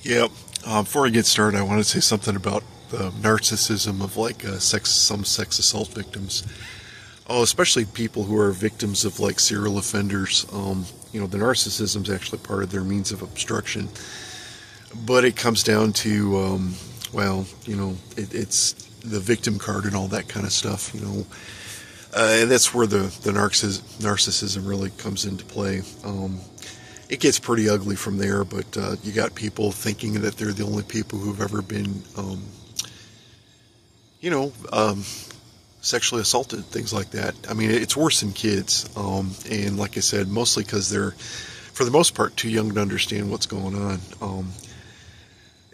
Yeah. Before I get started, I want to say something about the narcissism of some sex assault victims. Oh, especially people who are victims of like serial offenders. The narcissism is actually part of their means of obstruction. But it comes down to, it's the victim card and all that kind of stuff. And that's where the narcissism really comes into play. It gets pretty ugly from there, but you got people thinking that they're the only people who've ever been, sexually assaulted, things like that. I mean, it's worse in kids, and like I said, mostly because they're, for the most part, too young to understand what's going on.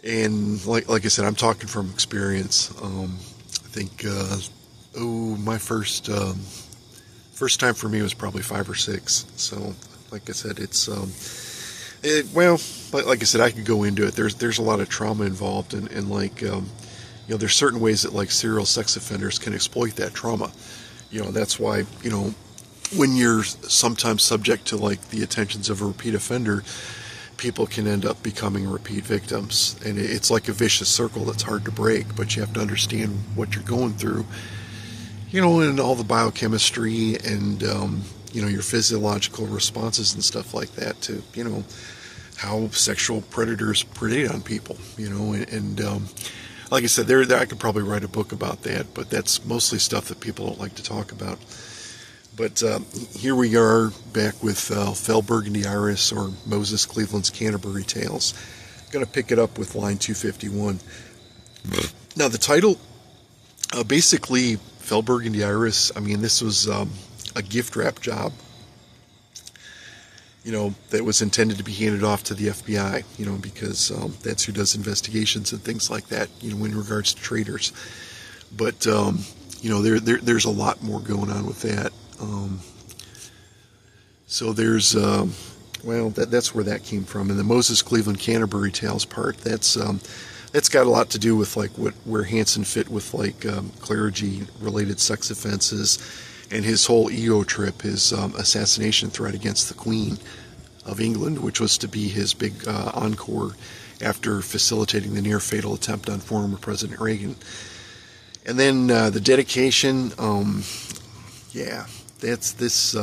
And like I said, I'm talking from experience. I think, my first time for me was probably 5 or 6. So, like I said, it's like I said, I could go into it. There's a lot of trauma involved, and there's certain ways that like serial sex offenders can exploit that trauma. That's why, when you're sometimes subject to like the attentions of a repeat offender, people can end up becoming repeat victims. And it's like a vicious circle that's hard to break, but you have to understand what you're going through, and all the biochemistry and, your physiological responses and stuff like that to, how sexual predators predate on people, and like I said, there I could probably write a book about that, but that's mostly stuff that people don't like to talk about. But here we are back with Fell Burgundy Iris, or Moses Cleveland's Canterbury Tales. I'm going to pick it up with line 251. Now the title, basically, Fell Burgundy Iris, I mean, this was a gift wrap job, that was intended to be handed off to the FBI, because that's who does investigations and things like that, in regards to traitors. But, there's a lot more going on with that. So there's, that's where that came from. And the Moses Cleveland Canterbury Tales part, that's got a lot to do with like where Hansen fit with like clergy-related sex offenses, and his whole ego trip, his assassination threat against the Queen of England, which was to be his big encore after facilitating the near-fatal attempt on former President Reagan. And then the dedication, that's this,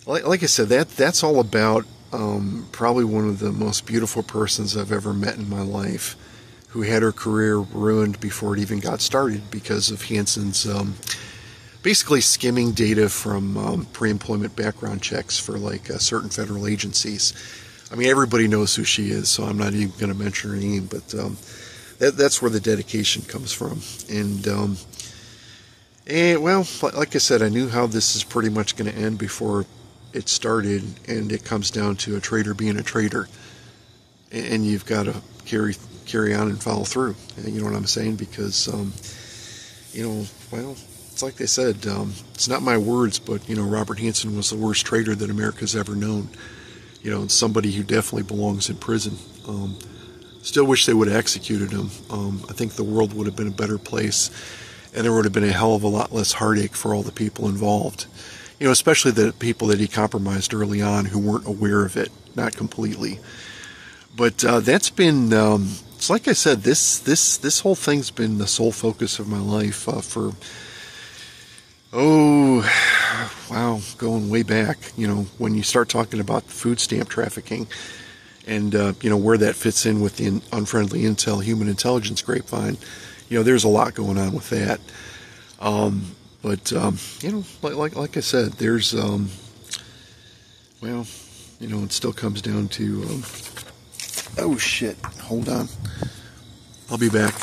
like I said, that's all about probably one of the most beautiful persons I've ever met in my life, who had her career ruined before it even got started because of Hansen's basically skimming data from pre-employment background checks for like certain federal agencies. I mean, everybody knows who she is, so I'm not even going to mention her name, but that's where the dedication comes from. And like I said, I knew how this is pretty much going to end before it started, and it comes down to a traitor being a traitor, and you've got to carry on and follow through. You know what I'm saying? Because it's like they said, it's not my words, but Robert Hansen was the worst traitor that America's ever known. Somebody who definitely belongs in prison. Still wish they would have executed him. I think the world would have been a better place, and there would have been a hell of a lot less heartache for all the people involved. Especially the people that he compromised early on who weren't aware of it, not completely. But that's been, it's like I said, this whole thing's been the sole focus of my life for, going way back. When you start talking about food stamp trafficking, and where that fits in with the unfriendly intel, human intelligence grapevine, there's a lot going on with that. But like I said, there's it still comes down to oh shit, hold on, I'll be back.